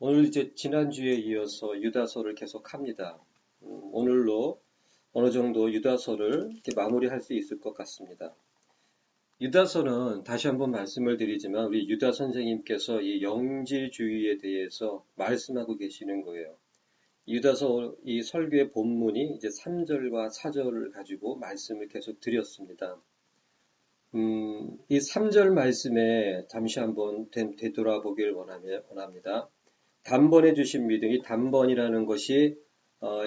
오늘 이제 지난주에 이어서 유다서를 계속합니다. 오늘로 어느 정도 유다서를 이렇게 마무리할 수 있을 것 같습니다. 유다서는 다시 한번 말씀을 드리지만 우리 유다 선생님께서 이 영지주의에 대해서 말씀하고 계시는 거예요. 유다서 이 설교의 본문이 이제 3절과 4절을 가지고 말씀을 계속 드렸습니다. 이 3절 말씀에 잠시 한번 되돌아보길 원합니다. 단번에 주신 믿음, 이 단번이라는 것이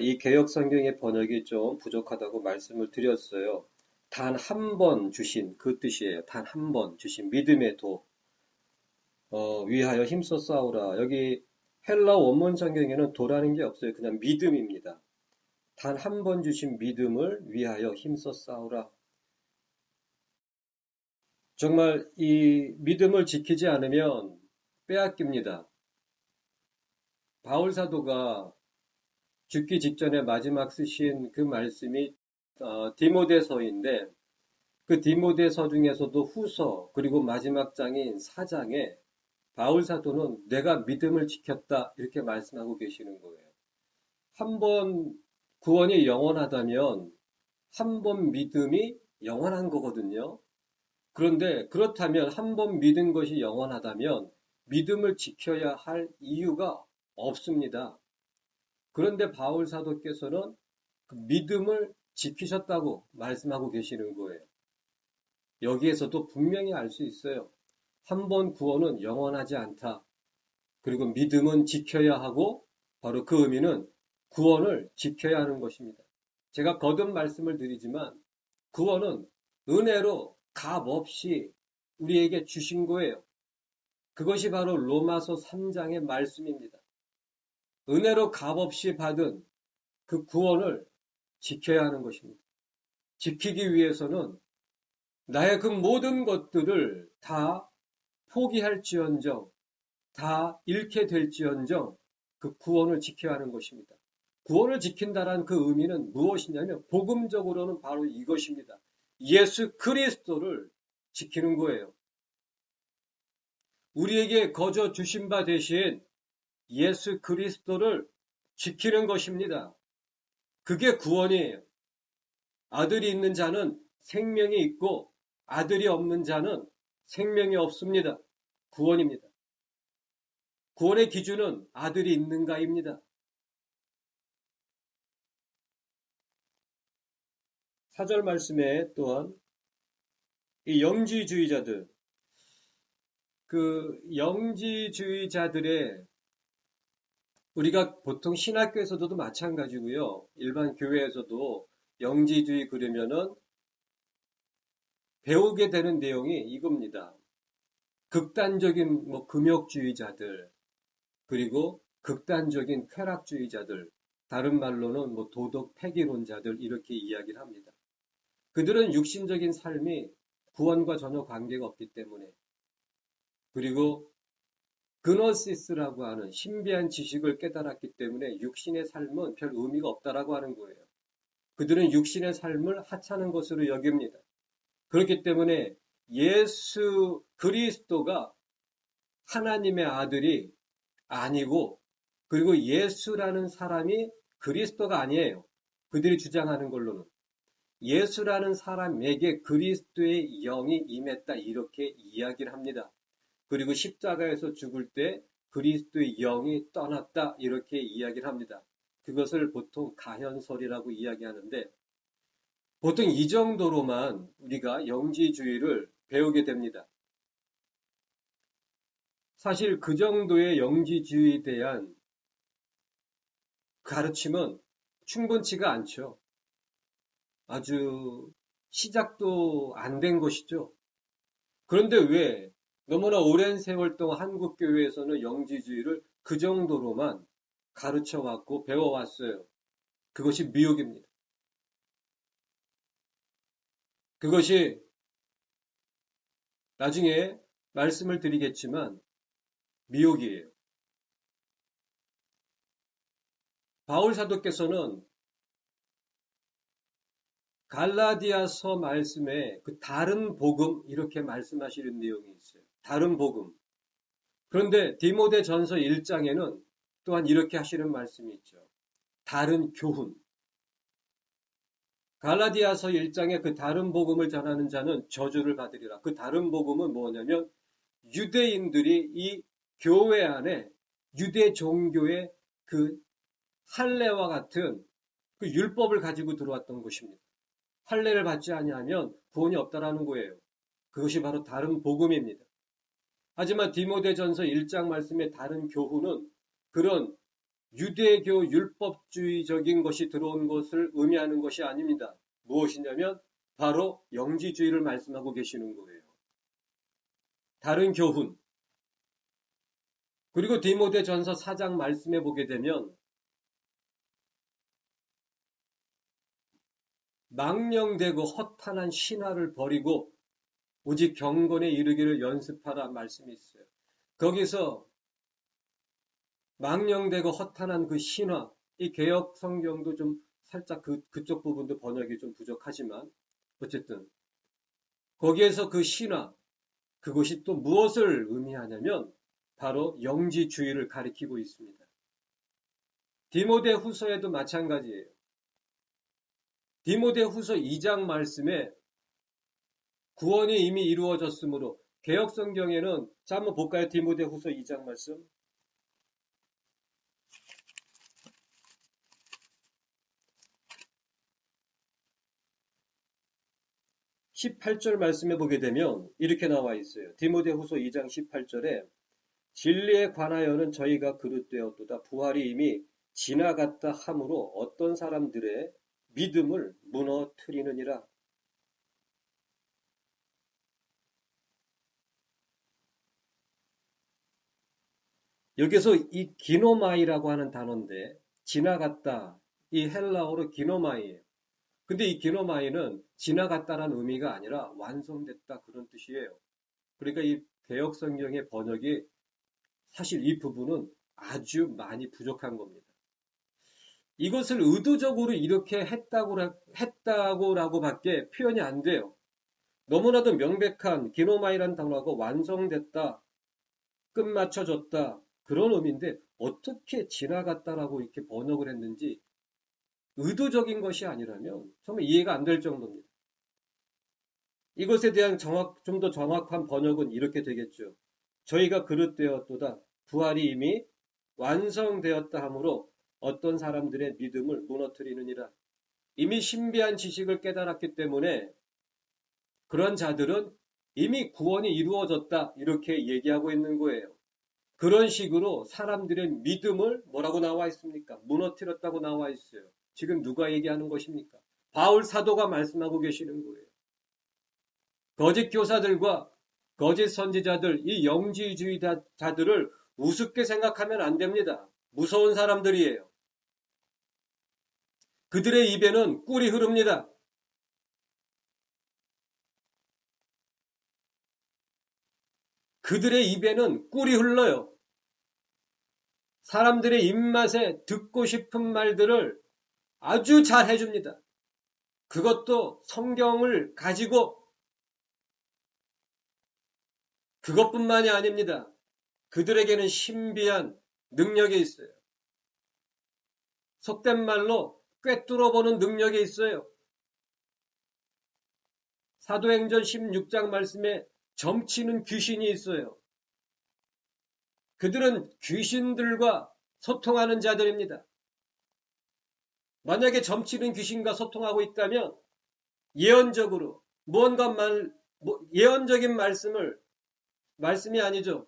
이 개역 성경의 번역이 좀 부족하다고 말씀을 드렸어요. 단 한 번 주신 그 뜻이에요. 단 한 번 주신 믿음의 도 위하여 힘써 싸우라. 여기 헬라 원문 성경에는 도라는 게 없어요. 그냥 믿음입니다. 단 한 번 주신 믿음을 위하여 힘써 싸우라. 정말 이 믿음을 지키지 않으면 빼앗깁니다. 바울 사도가 죽기 직전에 마지막 쓰신 그 말씀이 디모데서인데 그 디모데서 중에서도 후서 그리고 마지막 장인 4장에 바울 사도는 내가 믿음을 지켰다 이렇게 말씀하고 계시는 거예요. 한 번 구원이 영원하다면 한 번 믿음이 영원한 거거든요. 그런데 그렇다면 한 번 믿은 것이 영원하다면 믿음을 지켜야 할 이유가 없습니다. 그런데 바울 사도께서는 그 믿음을 지키셨다고 말씀하고 계시는 거예요. 여기에서도 분명히 알 수 있어요. 한 번 구원은 영원하지 않다. 그리고 믿음은 지켜야 하고 바로 그 의미는 구원을 지켜야 하는 것입니다. 제가 거듭 말씀을 드리지만 구원은 은혜로 값 없이 우리에게 주신 거예요. 그것이 바로 로마서 3장의 말씀입니다. 은혜로 값 없이 받은 그 구원을 지켜야 하는 것입니다. 지키기 위해서는 나의 그 모든 것들을 다 포기할지언정, 다 잃게 될지언정 그 구원을 지켜야 하는 것입니다. 구원을 지킨다는 그 의미는 무엇이냐면 복음적으로는 바로 이것입니다. 예수 그리스도를 지키는 거예요. 우리에게 거저 주신 바 대신 예수 그리스도를 지키는 것입니다. 그게 구원이에요. 아들이 있는 자는 생명이 있고 아들이 없는 자는 생명이 없습니다. 구원입니다. 구원의 기준은 아들이 있는가입니다. 4절 말씀에 또한 이 영지주의자들, 그 영지주의자들의 우리가 보통 신학교에서도 마찬가지고요. 일반 교회에서도 영지주의 그러면은 배우게 되는 내용이 이겁니다. 극단적인 금욕주의자들, 그리고 극단적인 쾌락주의자들, 다른 말로는 도덕 폐기론자들 이렇게 이야기를 합니다. 그들은 육신적인 삶이 구원과 전혀 관계가 없기 때문에 그리고 그노시스라고 하는 신비한 지식을 깨달았기 때문에 육신의 삶은 별 의미가 없다라고 하는 거예요. 그들은 육신의 삶을 하찮은 것으로 여깁니다. 그렇기 때문에 예수 그리스도가 하나님의 아들이 아니고 그리고 예수라는 사람이 그리스도가 아니에요. 그들이 주장하는 걸로는 예수라는 사람에게 그리스도의 영이 임했다 이렇게 이야기를 합니다. 그리고 십자가에서 죽을 때 그리스도의 영이 떠났다 이렇게 이야기를 합니다. 그것을 보통 가현설이라고 이야기하는데 보통 이 정도로만 우리가 영지주의를 배우게 됩니다. 사실 그 정도의 영지주의에 대한 가르침은 충분치가 않죠. 아주 시작도 안 된 것이죠. 그런데 왜 너무나 오랜 세월 동안 한국교회에서는 영지주의를 그 정도로만 가르쳐왔고 배워왔어요. 그것이 미혹입니다. 그것이 나중에 말씀을 드리겠지만 미혹이에요. 바울 사도께서는 갈라디아서 말씀에 그 다른 복음 이렇게 말씀하시는 내용이 있어요. 다른 복음. 그런데 디모데전서 1장에는 또한 이렇게 하시는 말씀이 있죠. 다른 교훈. 갈라디아서 1장에 그 다른 복음을 전하는 자는 저주를 받으리라. 그 다른 복음은 뭐냐면 유대인들이 이 교회 안에 유대 종교의 그 할례와 같은 그 율법을 가지고 들어왔던 것입니다. 할례를 받지 아니하면 구원이 없다라는 거예요. 그것이 바로 다른 복음입니다. 하지만 디모데전서 1장 말씀의 다른 교훈은 그런 유대교 율법주의적인 것이 들어온 것을 의미하는 것이 아닙니다. 무엇이냐면 바로 영지주의를 말씀하고 계시는 거예요. 다른 교훈. 그리고 디모데전서 4장 말씀해 보게 되면 망령되고 허탄한 신화를 버리고 오직 경건에 이르기를 연습하라 말씀이 있어요. 거기서 망령되고 허탄한 그 신화, 이 개역 성경도 좀 살짝 그쪽 부분도 번역이 좀 부족하지만 어쨌든 거기에서 그 신화, 그것이 또 무엇을 의미하냐면 바로 영지주의를 가리키고 있습니다. 디모데 후서에도 마찬가지예요. 디모데 후서 2장 말씀에 구원이 이미 이루어졌으므로 개역 성경에는 자 한번 볼까요? 디모데 후서 2장 말씀. 18절 말씀해 보게 되면 이렇게 나와 있어요. 디모데 후서 2장 18절에 진리에 관하여는 저희가 그릇되었도다. 부활이 이미 지나갔다 함으로 어떤 사람들의 믿음을 무너뜨리느니라. 여기서 이 기노마이라고 하는 단어인데 지나갔다. 이 헬라어로 기노마이예요. 근데 이 기노마이는 지나갔다라는 의미가 아니라 완성됐다 그런 뜻이에요. 그러니까 이 개역 성경의 번역이 사실 이 부분은 아주 많이 부족한 겁니다. 이것을 의도적으로 이렇게 했다고라고밖에 표현이 안 돼요. 너무나도 명백한 기노마이란 단어하고 완성됐다, 끝마쳐졌다 그런 의미인데 어떻게 지나갔다라고 이렇게 번역을 했는지 의도적인 것이 아니라면 정말 이해가 안 될 정도입니다. 이것에 대한 좀 더 정확한 번역은 이렇게 되겠죠. 저희가 그릇되었도다. 부활이 이미 완성되었다 하므로 어떤 사람들의 믿음을 무너뜨리느니라. 이미 신비한 지식을 깨달았기 때문에 그런 자들은 이미 구원이 이루어졌다 이렇게 얘기하고 있는 거예요. 그런 식으로 사람들의 믿음을 뭐라고 나와 있습니까? 무너뜨렸다고 나와 있어요. 지금 누가 얘기하는 것입니까? 바울 사도가 말씀하고 계시는 거예요. 거짓 교사들과 거짓 선지자들, 이 영지주의자들을 우습게 생각하면 안 됩니다. 무서운 사람들이에요. 그들의 입에는 꿀이 흐릅니다. 그들의 입에는 꿀이 흘러요. 사람들의 입맛에 듣고 싶은 말들을 아주 잘 해줍니다. 그것도 성경을 가지고 그것뿐만이 아닙니다. 그들에게는 신비한 능력이 있어요. 속된 말로 꿰뚫어보는 능력이 있어요. 사도행전 16장 말씀에 점치는 귀신이 있어요. 그들은 귀신들과 소통하는 자들입니다. 만약에 점치는 귀신과 소통하고 있다면 예언적으로 무언가 예언적인 말씀이 아니죠.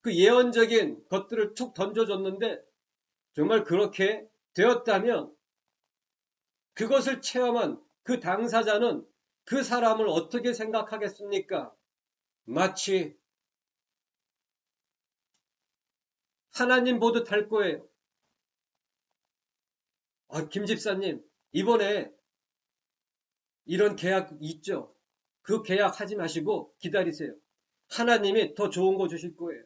그 예언적인 것들을 툭 던져줬는데 정말 그렇게 되었다면 그것을 체험한 그 당사자는 그 사람을 어떻게 생각하겠습니까? 마치 하나님 보듯 할 거예요. 김 집사님, 이번에 이런 계약 있죠? 그 계약 하지 마시고 기다리세요. 하나님이 더 좋은 거 주실 거예요.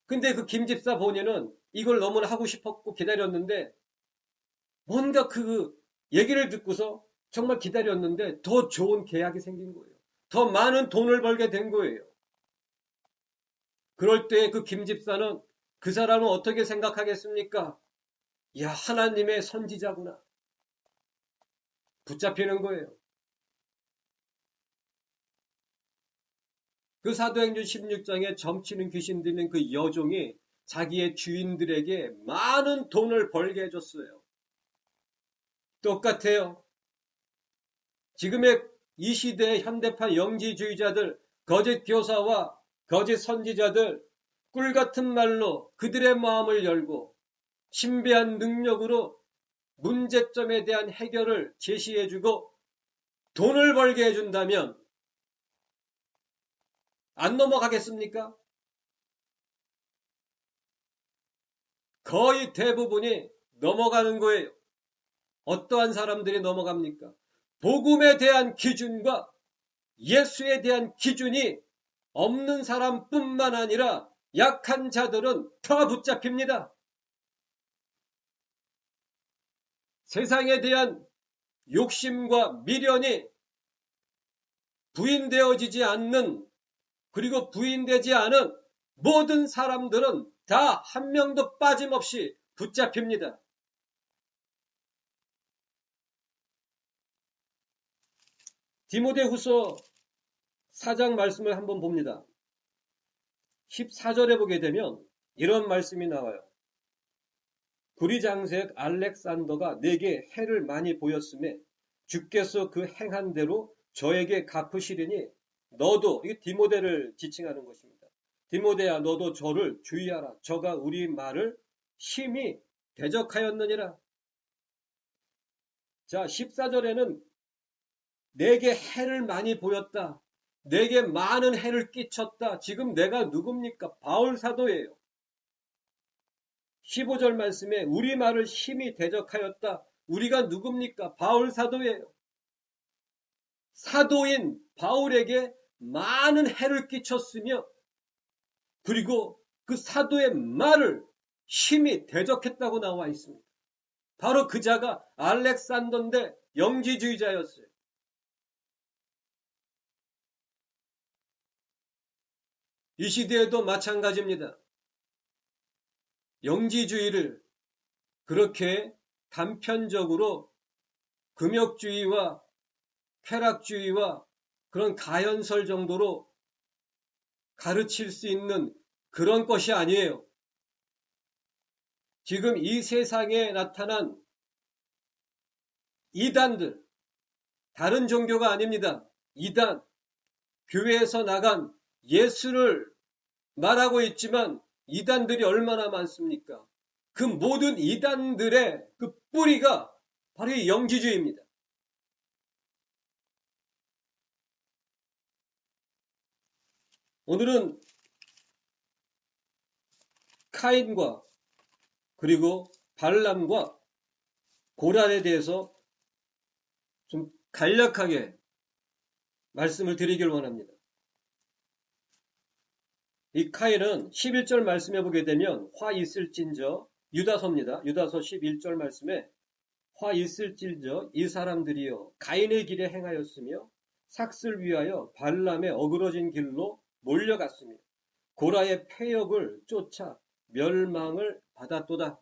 근데 그 김 집사 본인은 이걸 너무나 하고 싶었고 기다렸는데 뭔가 그 얘기를 듣고서 정말 기다렸는데 더 좋은 계약이 생긴 거예요. 더 많은 돈을 벌게 된 거예요. 그럴 때 그 김 집사는 그 사람은 어떻게 생각하겠습니까? 야, 하나님의 선지자구나. 붙잡히는 거예요. 그 사도행전 16장에 점치는 귀신 들린 그 여종이 자기의 주인들에게 많은 돈을 벌게 해줬어요. 똑같아요. 지금의 이 시대의 현대판 영지주의자들, 거짓 교사와 거짓 선지자들, 꿀 같은 말로 그들의 마음을 열고 신비한 능력으로 문제점에 대한 해결을 제시해주고 돈을 벌게 해준다면 안 넘어가겠습니까? 거의 대부분이 넘어가는 거예요. 어떠한 사람들이 넘어갑니까? 복음에 대한 기준과 예수에 대한 기준이 없는 사람뿐만 아니라 약한 자들은 다 붙잡힙니다. 세상에 대한 욕심과 미련이 부인되어지지 않는, 그리고 부인되지 않은 모든 사람들은 다 한 명도 빠짐없이 붙잡힙니다. 디모데후서 4장 말씀을 한번 봅니다. 14절에 보게 되면 이런 말씀이 나와요. 구리장색 알렉산더가 내게 해를 많이 보였음에 주께서 그 행한 대로 저에게 갚으시리니 너도, 이 디모데를 지칭하는 것입니다. 디모데야, 너도 저를 주의하라. 저가 우리 말을 심히 대적하였느니라. 자, 14절에는 내게 해를 많이 보였다. 내게 많은 해를 끼쳤다. 지금 내가 누굽니까? 바울 사도예요. 15절 말씀에 우리 말을 심히 대적하였다. 우리가 누굽니까? 바울 사도예요. 사도인 바울에게 많은 해를 끼쳤으며, 그리고 그 사도의 말을 심히 대적했다고 나와 있습니다. 바로 그 자가 알렉산더인데 영지주의자였어요. 이 시대에도 마찬가지입니다. 영지주의를 그렇게 단편적으로 금욕주의와 쾌락주의와 그런 가연설 정도로 가르칠 수 있는 그런 것이 아니에요. 지금 이 세상에 나타난 이단들, 다른 종교가 아닙니다. 이단, 교회에서 나간 예수를 말하고 있지만 이단들이 얼마나 많습니까? 그 모든 이단들의 그 뿌리가 바로 이 영지주의입니다. 오늘은 카인과 그리고 발람과 고란에 대해서 좀 간략하게 말씀을 드리길 원합니다. 이 카인은 11절 말씀해 보게 되면 화 있을진저, 유다서입니다. 유다서 11절 말씀에 화 있을진저 이 사람들이여 가인의 길에 행하였으며 삭슬 위하여 발람의 어그러진 길로 몰려갔으며 고라의 패역을 쫓아 멸망을 받았도다.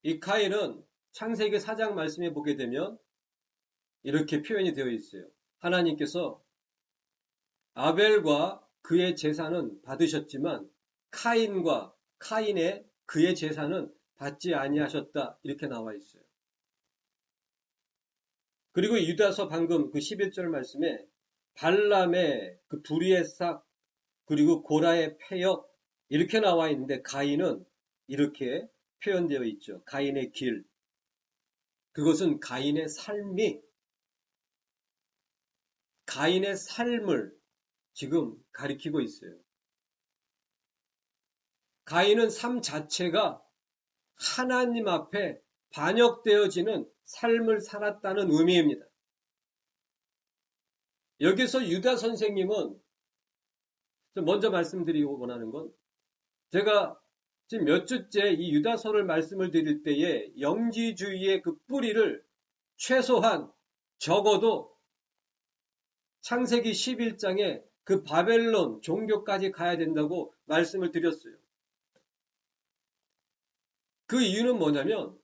이 카인은 창세기 4장 말씀에 보게 되면 이렇게 표현이 되어 있어요. 하나님께서 아벨과 그의 제사는 받으셨지만 카인과 카인의 그의 제사는 받지 아니하셨다. 이렇게 나와 있어요. 그리고 유다서 방금 그 11절 말씀에 발람의 그 불의의 싹, 그리고 고라의 패역 이렇게 나와 있는데 가인은 이렇게 표현되어 있죠. 가인의 길. 그것은 가인의 삶을 지금 가리키고 있어요. 가인은 삶 자체가 하나님 앞에 반역되어지는 삶을 살았다는 의미입니다. 여기서 유다 선생님은 먼저 말씀드리고 원하는 건, 제가 지금 몇 주째 이 유다서를 말씀을 드릴 때에 영지주의의 그 뿌리를 최소한 적어도 창세기 11장에 그 바벨론 종교까지 가야 된다고 말씀을 드렸어요. 그 이유는 뭐냐면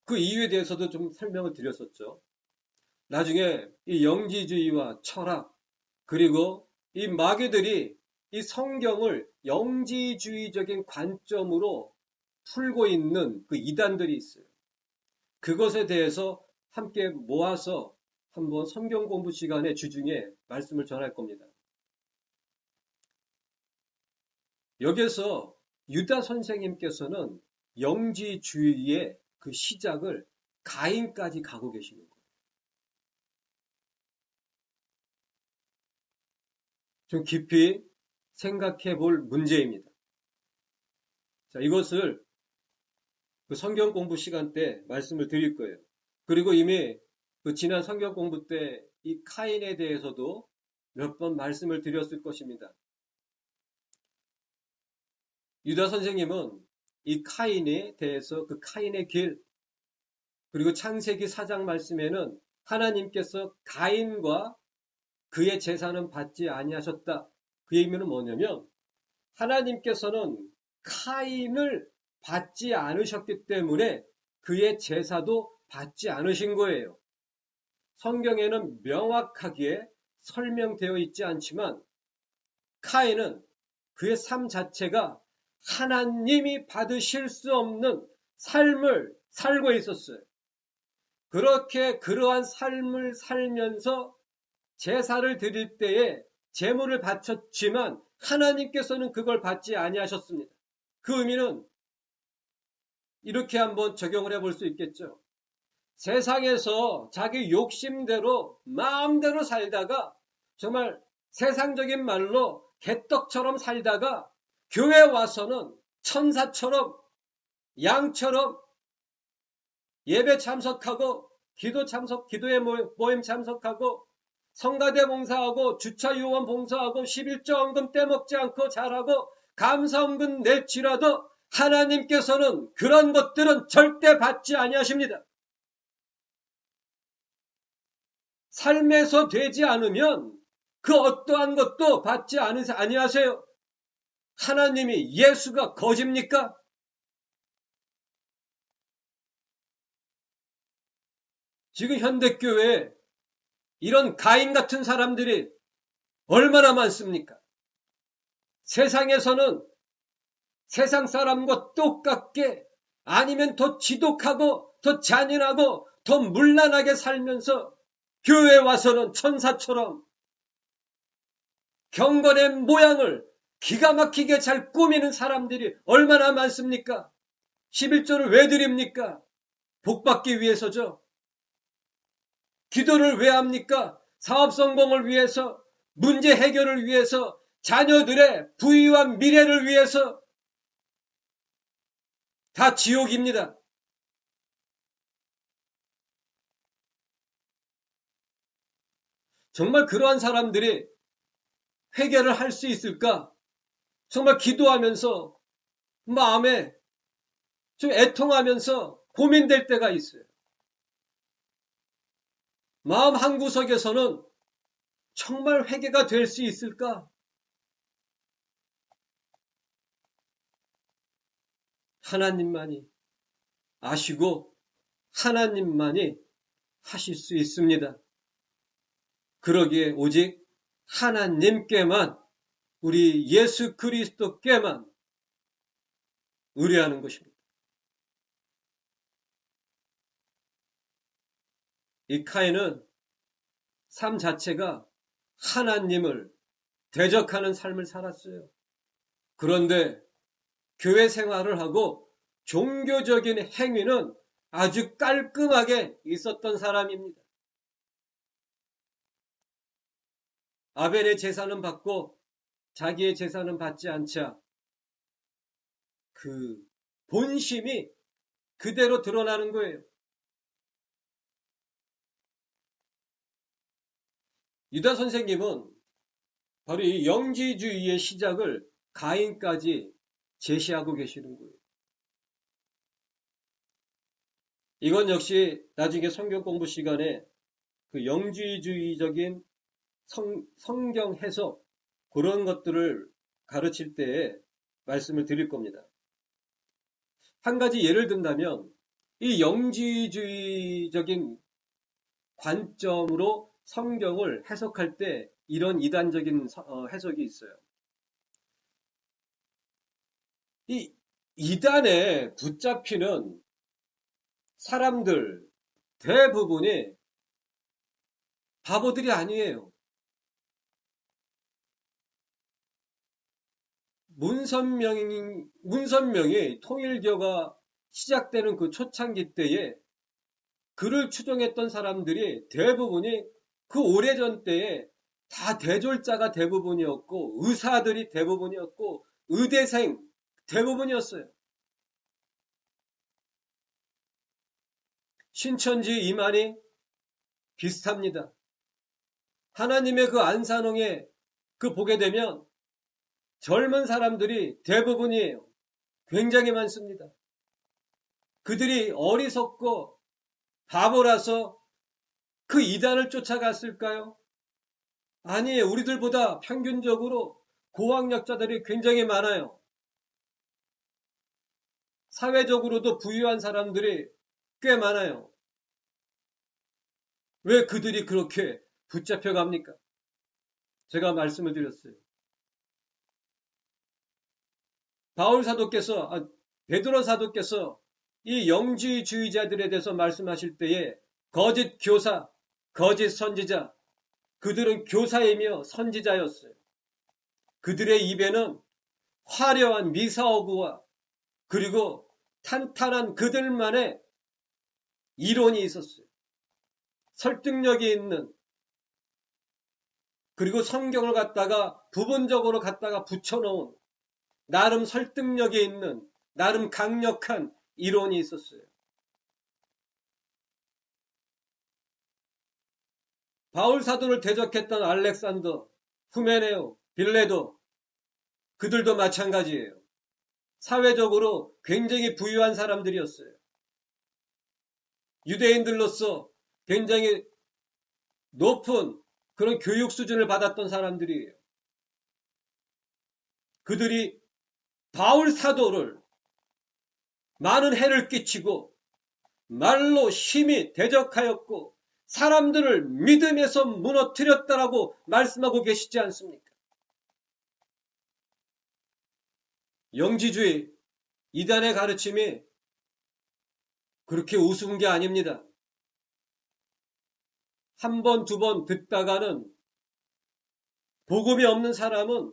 그 이유에 대해서도 좀 설명을 드렸었죠. 나중에 이 영지주의와 철학 그리고 이 마귀들이 이 성경을 영지주의적인 관점으로 풀고 있는 그 이단들이 있어요. 그것에 대해서 함께 모아서 한번 성경 공부 시간에 주중에 말씀을 전할 겁니다. 여기서 유다 선생님께서는 영지주의의 그 시작을 가인까지 가고 계시는 거예요. 좀 깊이 생각해 볼 문제입니다. 자, 이것을 그 성경 공부 시간 때 말씀을 드릴 거예요. 그리고 이미 그 지난 성경 공부 때 이 카인에 대해서도 몇 번 말씀을 드렸을 것입니다. 유다 선생님은 이 카인에 대해서 그 카인의 길, 그리고 창세기 4장 말씀에는 하나님께서 가인과 그의 제사는 받지 아니하셨다. 그 의미는 뭐냐면 하나님께서는 카인을 받지 않으셨기 때문에 그의 제사도 받지 않으신 거예요. 성경에는 명확하게 설명되어 있지 않지만 카인은 그의 삶 자체가 하나님이 받으실 수 없는 삶을 살고 있었어요. 그렇게 그러한 삶을 살면서 제사를 드릴 때에 제물을 바쳤지만 하나님께서는 그걸 받지 아니하셨습니다. 그 의미는 이렇게 한번 적용을 해볼 수 있겠죠. 세상에서 자기 욕심대로 마음대로 살다가 정말 세상적인 말로 개떡처럼 살다가 교회 와서는 천사처럼 양처럼 예배 참석하고 기도에 모임 참석하고 성가대 봉사하고 주차 요원 봉사하고 11조원금 떼먹지 않고 잘하고 감사원금 낼지라도 하나님께서는 그런 것들은 절대 받지 아니하십니다. 삶에서 되지 않으면 그 어떠한 것도 받지 아니하세요. 하나님이 예수가 거짓입니까? 지금 현대교회에 이런 가인 같은 사람들이 얼마나 많습니까? 세상에서는 세상 사람과 똑같게 아니면 더 지독하고 더 잔인하고 더 문란하게 살면서 교회에 와서는 천사처럼 경건의 모양을 기가 막히게 잘 꾸미는 사람들이 얼마나 많습니까? 11조를 왜 드립니까? 복받기 위해서죠. 기도를 왜 합니까? 사업 성공을 위해서, 문제 해결을 위해서, 자녀들의 부유와 미래를 위해서. 다 지옥입니다. 정말 그러한 사람들이 회개를 할 수 있을까? 정말 기도하면서 마음에 좀 애통하면서 고민될 때가 있어요. 마음 한구석에서는 정말 회개가 될 수 있을까? 하나님만이 아시고 하나님만이 하실 수 있습니다. 그러기에 오직 하나님께만, 우리 예수 그리스도께만 의뢰하는 것입니다. 이 카인은 삶 자체가 하나님을 대적하는 삶을 살았어요. 그런데 교회 생활을 하고 종교적인 행위는 아주 깔끔하게 있었던 사람입니다. 아벨의 제사는 받고 자기의 제사는 받지 않자 그 본심이 그대로 드러나는 거예요. 유다 선생님은 바로 이 영지주의의 시작을 가인까지 제시하고 계시는 거예요. 이건 역시 나중에 성경 공부 시간에 그 영지주의적인 성경 해석 그런 것들을 가르칠 때에 말씀을 드릴 겁니다. 한 가지 예를 든다면 이 영지주의적인 관점으로 성경을 해석할 때 이런 이단적인 해석이 있어요. 이 이단에 붙잡히는 사람들 대부분이 바보들이 아니에요. 문선명이 통일교가 시작되는 그 초창기 때에 그를 추종했던 사람들이 대부분이 그 오래전 때에 다 대졸자가 대부분이었고 의사들이 대부분이었고 의대생 대부분이었어요. 신천지 이만희 비슷합니다. 하나님의 그 안산홍에 그 보게 되면 젊은 사람들이 대부분이에요. 굉장히 많습니다. 그들이 어리석고 바보라서 그 이단을 쫓아갔을까요? 아니에요. 우리들보다 평균적으로 고학력자들이 굉장히 많아요. 사회적으로도 부유한 사람들이 꽤 많아요. 왜 그들이 그렇게 붙잡혀 갑니까? 제가 말씀을 드렸어요. 베드로 사도께서 이 영지주의자들에 대해서 말씀하실 때에 거짓 교사, 거짓 선지자, 그들은 교사이며 선지자였어요. 그들의 입에는 화려한 미사오구와 그리고 탄탄한 그들만의 이론이 있었어요. 설득력이 있는 그리고 성경을 갖다가 부분적으로 갖다가 붙여놓은 나름 설득력이 있는 나름 강력한 이론이 있었어요. 바울 사도를 대적했던 알렉산더, 후메네오, 빌레도 그들도 마찬가지예요. 사회적으로 굉장히 부유한 사람들이었어요. 유대인들로서 굉장히 높은 그런 교육 수준을 받았던 사람들이에요. 그들이 바울 사도를 많은 해를 끼치고 말로 심히 대적하였고 사람들을 믿음에서 무너뜨렸다라고 말씀하고 계시지 않습니까? 영지주의, 이단의 가르침이 그렇게 우스운 게 아닙니다. 한 번, 두 번 듣다가는 복음이 없는 사람은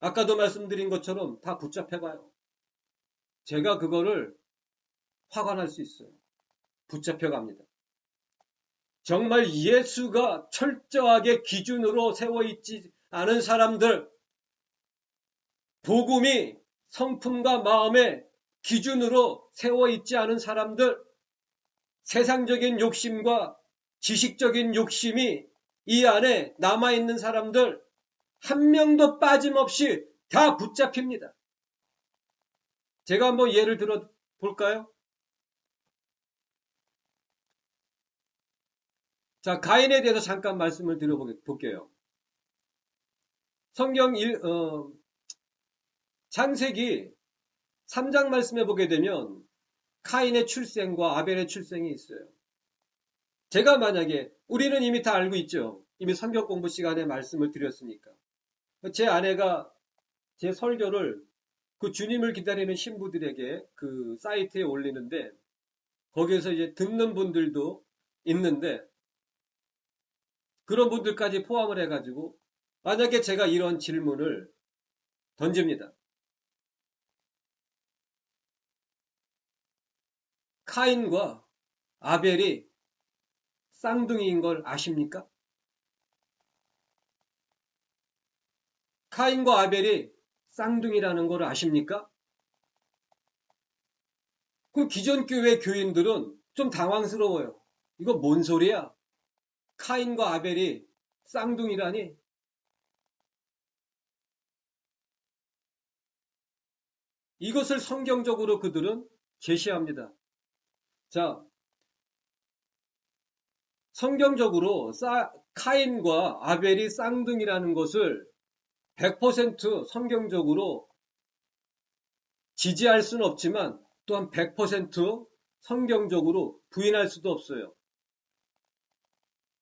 아까도 말씀드린 것처럼 다 붙잡혀가요. 제가 그거를 확언할 수 있어요. 붙잡혀갑니다. 정말 예수가 철저하게 기준으로 세워있지 않은 사람들, 복음이 성품과 마음의 기준으로 세워있지 않은 사람들, 세상적인 욕심과 지식적인 욕심이 이 안에 남아있는 사람들, 한 명도 빠짐없이 다 붙잡힙니다. 제가 한번 예를 들어 볼까요? 자, 가인에 대해서 잠깐 말씀을 드려볼게요. 성경 창세기 3장 말씀해 보게 되면 카인의 출생과 아벨의 출생이 있어요. 제가 만약에 우리는 이미 다 알고 있죠. 이미 성경 공부 시간에 말씀을 드렸으니까. 제 아내가 제 설교를 그 주님을 기다리는 신부들에게 그 사이트에 올리는데 거기에서 이제 듣는 분들도 있는데 그런 분들까지 포함을 해가지고 만약에 제가 이런 질문을 던집니다. 카인과 아벨이 쌍둥이인 걸 아십니까? 카인과 아벨이 쌍둥이라는 걸 아십니까? 그 기존 교회 교인들은 좀 당황스러워요. 이거 뭔 소리야? 카인과 아벨이 쌍둥이라니? 이것을 성경적으로 그들은 제시합니다. 자, 성경적으로 카인과 아벨이 쌍둥이라는 것을 100% 성경적으로 지지할 수는 없지만 또한 100% 성경적으로 부인할 수도 없어요.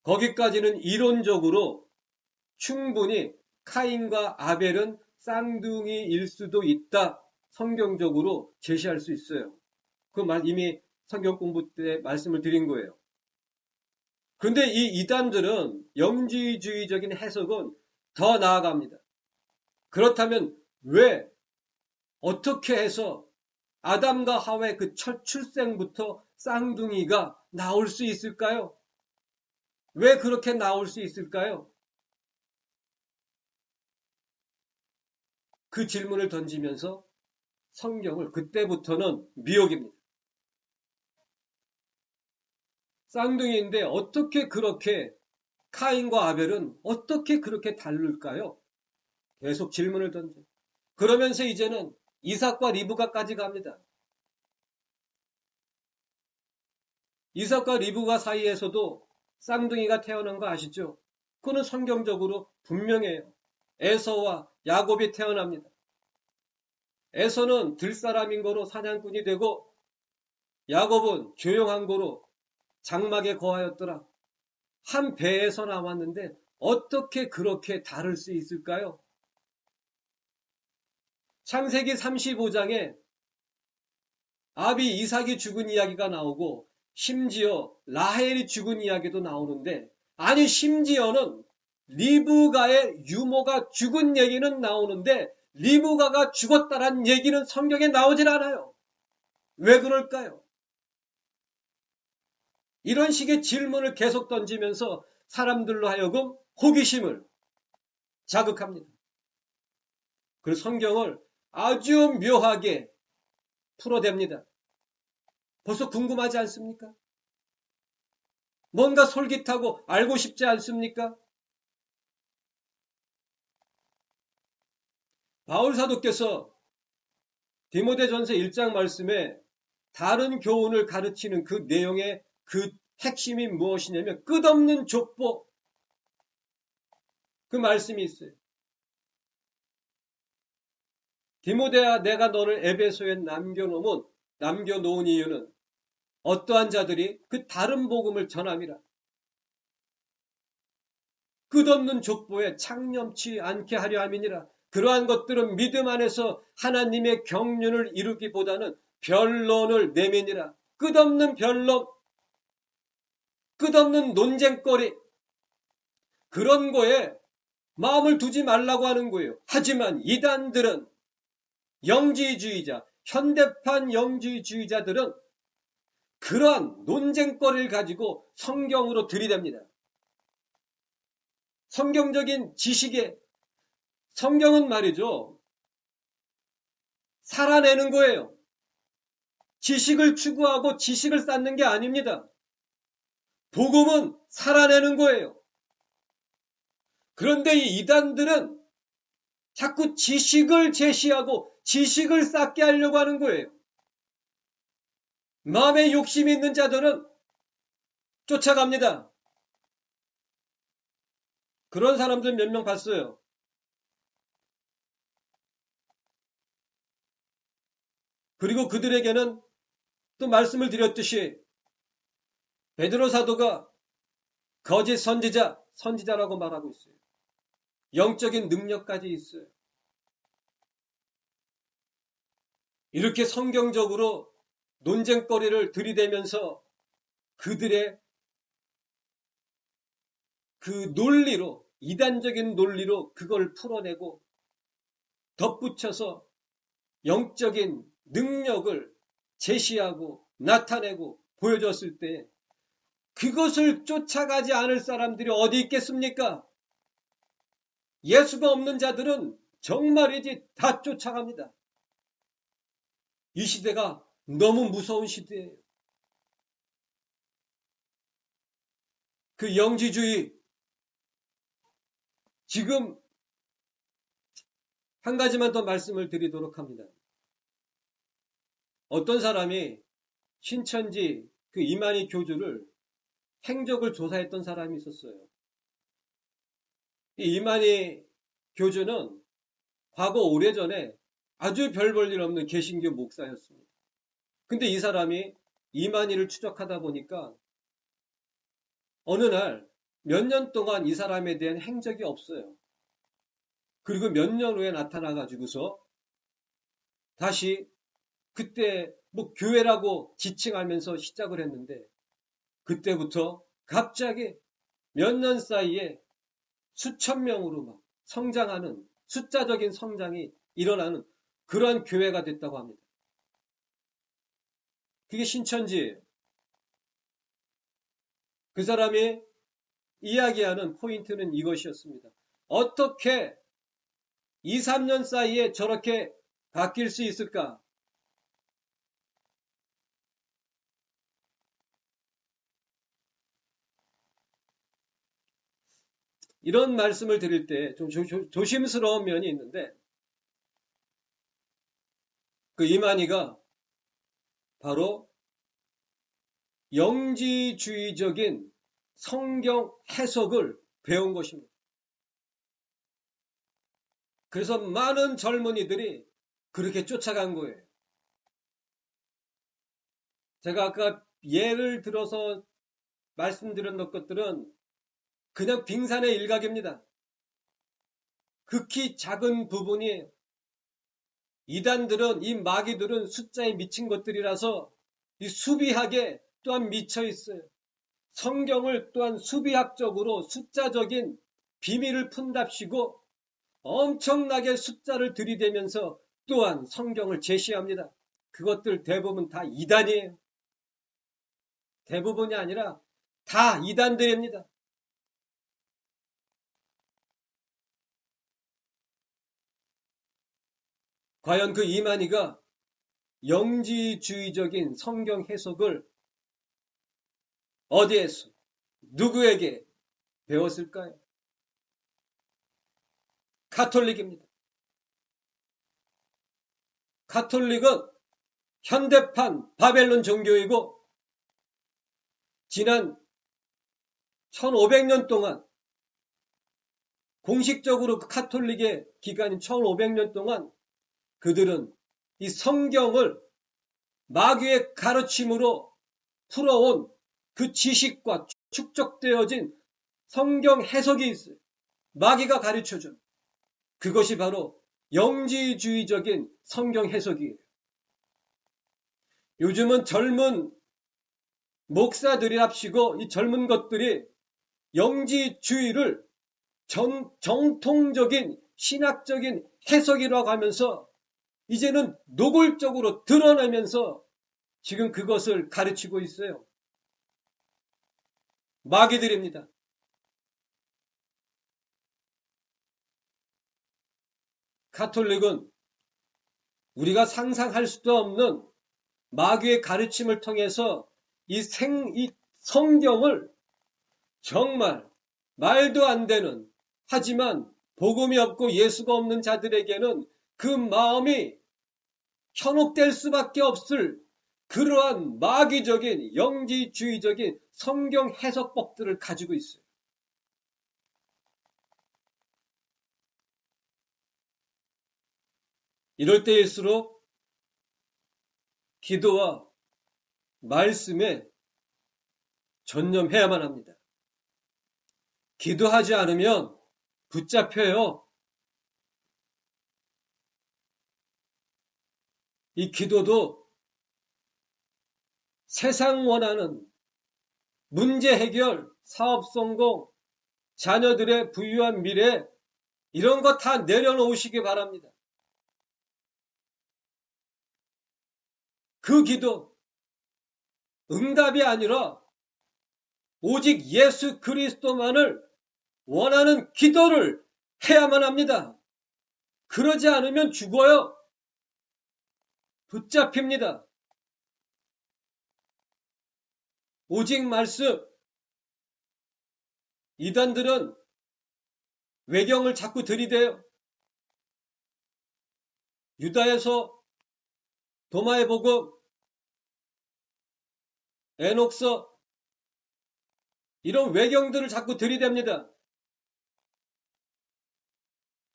거기까지는 이론적으로 충분히 카인과 아벨은 쌍둥이일 수도 있다. 성경적으로 제시할 수 있어요. 그 말 이미 성경 공부 때 말씀을 드린 거예요. 그런데 이 이단들은 영지주의적인 해석은 더 나아갑니다. 그렇다면 왜 어떻게 해서 아담과 하와의 그 첫 출생부터 쌍둥이가 나올 수 있을까요? 왜 그렇게 나올 수 있을까요? 그 질문을 던지면서 성경을 그때부터는 미혹입니다. 쌍둥이인데 어떻게 그렇게 카인과 아벨은 어떻게 그렇게 다를까요? 계속 질문을 던져. 그러면서 이제는 이삭과 리브가까지 갑니다. 이삭과 리브가 사이에서도 쌍둥이가 태어난 거 아시죠? 그거는 성경적으로 분명해요. 에서와 야곱이 태어납니다. 에서는 들사람인 거로 사냥꾼이 되고 야곱은 조용한 거로 장막에 거하였더라. 한 배에서 나왔는데 어떻게 그렇게 다를 수 있을까요? 창세기 35장에 아비 이삭이 죽은 이야기가 나오고 심지어 라헬이 죽은 이야기도 나오는데 아니 심지어는 리브가의 유모가 죽은 얘기는 나오는데 리브가가 죽었다는 얘기는 성경에 나오질 않아요. 왜 그럴까요? 이런 식의 질문을 계속 던지면서 사람들로 하여금 호기심을 자극합니다. 그래서 성경을 아주 묘하게 풀어댑니다. 벌써 궁금하지 않습니까? 뭔가 솔깃하고 알고 싶지 않습니까? 바울 사도께서 디모데전서 1장 말씀에 다른 교훈을 가르치는 그 내용의 그 핵심이 무엇이냐면 끝없는 족보 그 말씀이 있어요. 디모데야 내가 너를 에베소에 남겨놓은 이유는 어떠한 자들이 그 다른 복음을 전함이라. 끝없는 족보에 창념치 않게 하려 함이니라. 그러한 것들은 믿음 안에서 하나님의 경륜을 이루기보다는 변론을 내미니라. 끝없는 변론, 끝없는 논쟁거리, 그런 거에 마음을 두지 말라고 하는 거예요. 하지만 이단들은 영지주의자, 현대판 영지주의자들은 그러한 논쟁거리를 가지고 성경으로 들이댑니다. 성경적인 지식에 성경은 말이죠. 살아내는 거예요. 지식을 추구하고 지식을 쌓는 게 아닙니다. 복음은 살아내는 거예요. 그런데 이 이단들은 자꾸 지식을 제시하고 지식을 쌓게 하려고 하는 거예요. 마음에 욕심이 있는 자들은 쫓아갑니다. 그런 사람들 몇 명 봤어요. 그리고 그들에게는 또 말씀을 드렸듯이 베드로 사도가 거짓 선지자라고 말하고 있어요. 영적인 능력까지 있어요. 이렇게 성경적으로 논쟁거리를 들이대면서 그들의 그 논리로, 이단적인 논리로 그걸 풀어내고 덧붙여서 영적인 능력을 제시하고 나타내고 보여줬을 때 그것을 쫓아가지 않을 사람들이 어디 있겠습니까? 예수가 없는 자들은 정말이지 다 쫓아갑니다. 이 시대가 너무 무서운 시대예요. 그 영지주의, 지금 한 가지만 더 말씀을 드리도록 합니다. 어떤 사람이 신천지 그 이만희 교주를 행적을 조사했던 사람이 있었어요. 이 이만희 교주는 과거 오래전에 아주 별 볼 일 없는 개신교 목사였습니다. 근데 이 사람이 이만희를 추적하다 보니까 어느 날 몇 년 동안 이 사람에 대한 행적이 없어요. 그리고 몇 년 후에 나타나가지고서 다시 그때 뭐 교회라고 지칭하면서 시작을 했는데 그때부터 갑자기 몇 년 사이에 수천 명으로 막 성장하는 숫자적인 성장이 일어나는 그러한 교회가 됐다고 합니다. 그게 신천지예요. 그 사람이 이야기하는 포인트는 이것이었습니다. 어떻게 2, 3년 사이에 저렇게 바뀔 수 있을까? 이런 말씀을 드릴 때 좀 조심스러운 면이 있는데 그 이만희가 바로 영지주의적인 성경 해석을 배운 것입니다. 그래서 많은 젊은이들이 그렇게 쫓아간 거예요. 제가 아까 예를 들어서 말씀드린 것들은 그냥 빙산의 일각입니다. 극히 작은 부분이에요. 이단들은, 이 마귀들은 숫자에 미친 것들이라서 이 수비학에 또한 미쳐 있어요. 성경을 또한 수비학적으로 숫자적인 비밀을 푼답시고 엄청나게 숫자를 들이대면서 또한 성경을 제시합니다. 그것들 대부분 다 이단이에요. 대부분이 아니라 다 이단들입니다. 과연 그 이만희가 영지주의적인 성경 해석을 어디에서 누구에게 배웠을까요? 가톨릭입니다. 가톨릭은 현대판 바벨론 종교이고 지난 1500년 동안 공식적으로 그 가톨릭의 기간인 1500년 동안 그들은 이 성경을 마귀의 가르침으로 풀어온 그 지식과 축적되어진 성경 해석이 있어요. 마귀가 가르쳐준 그것이 바로 영지주의적인 성경 해석이에요. 요즘은 젊은 목사들이랍시고 이 젊은 것들이 영지주의를 정통적인 신학적인 해석이라고 하면서 이제는 노골적으로 드러내면서 지금 그것을 가르치고 있어요. 마귀들입니다. 가톨릭은 우리가 상상할 수도 없는 마귀의 가르침을 통해서 이 성경을 정말 말도 안 되는 하지만 복음이 없고 예수가 없는 자들에게는 그 마음이 현혹될 수밖에 없을 그러한 마귀적인 영지주의적인 성경 해석법들을 가지고 있어요. 이럴 때일수록 기도와 말씀에 전념해야만 합니다. 기도하지 않으면 붙잡혀요. 이 기도도 세상 원하는 문제 해결, 사업 성공, 자녀들의 부유한 미래 이런 거 다 내려놓으시기 바랍니다. 그 기도 응답이 아니라 오직 예수 그리스도만을 원하는 기도를 해야만 합니다. 그러지 않으면 죽어요. 붙잡힙니다. 오직 말씀. 이단들은 외경을 자꾸 들이대요. 유다에서 도마의 복음, 에녹서 이런 외경들을 자꾸 들이댑니다.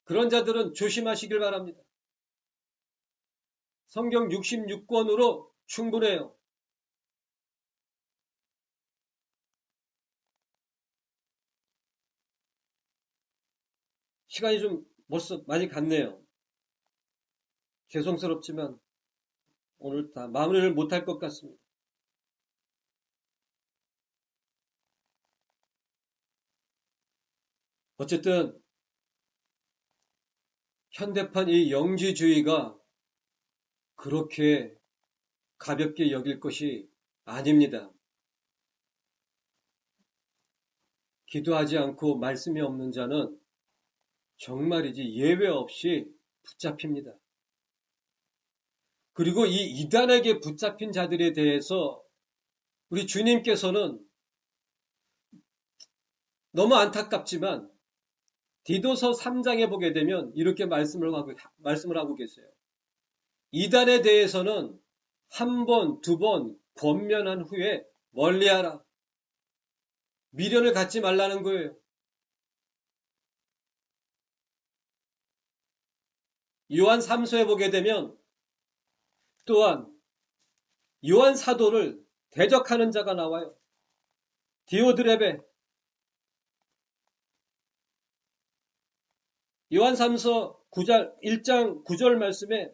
그런 자들은 조심하시길 바랍니다. 성경 66권으로 충분해요. 시간이 좀 벌써 많이 갔네요. 죄송스럽지만 오늘 다 마무리를 못할 것 같습니다. 어쨌든 현대판 이 영지주의가 그렇게 가볍게 여길 것이 아닙니다. 기도하지 않고 말씀이 없는 자는 정말이지 예외 없이 붙잡힙니다. 그리고 이 이단에게 붙잡힌 자들에 대해서 우리 주님께서는 너무 안타깝지만 디도서 3장에 보게 되면 이렇게 말씀을 하고 계세요. 이단에 대해서는 한 번, 두 번 권면한 후에 멀리하라. 미련을 갖지 말라는 거예요. 요한 3서에 보게 되면 또한 요한 사도를 대적하는 자가 나와요. 디오드레베. 요한 3서 1장 9절 말씀에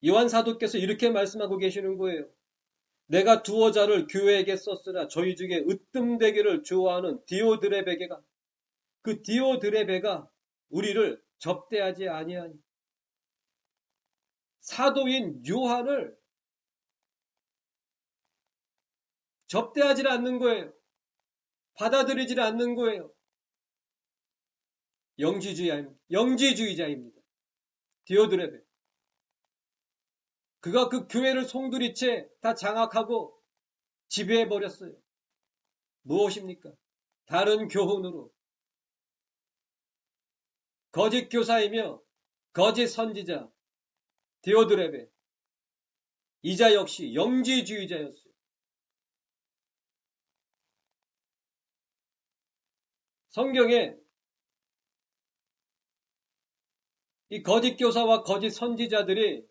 요한 사도께서 이렇게 말씀하고 계시는 거예요. 내가 두어 자를 교회에게 썼으나 저희 중에 으뜸되기를 좋아하는 디오드레베가 그 디오드레베가 우리를 접대하지 아니하니 사도인 요한을 접대하지 않는 거예요. 받아들이지 않는 거예요. 영지주의자입니다. 디오드레베. 그가 그 교회를 송두리째 다 장악하고 지배해버렸어요. 무엇입니까? 다른 교훈으로. 거짓 교사이며 거짓 선지자 디오드레베. 이자 역시 영지주의자였어요. 성경에 이 거짓 교사와 거짓 선지자들이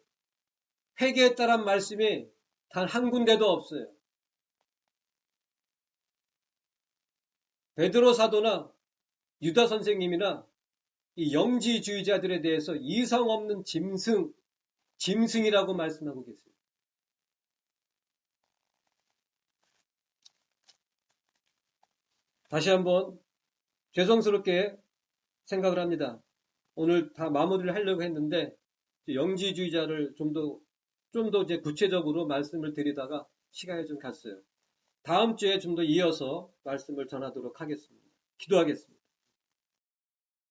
회개했다란 말씀이 단 한 군데도 없어요. 베드로 사도나 유다 선생님이나 이 영지주의자들에 대해서 이성 없는 짐승이라고 말씀하고 계세요. 다시 한번 죄송스럽게 생각을 합니다. 오늘 다 마무리를 하려고 했는데 영지주의자를 좀 더 이제 구체적으로 말씀을 드리다가 시간이 좀 갔어요. 다음 주에 좀 더 이어서 말씀을 전하도록 하겠습니다. 기도하겠습니다.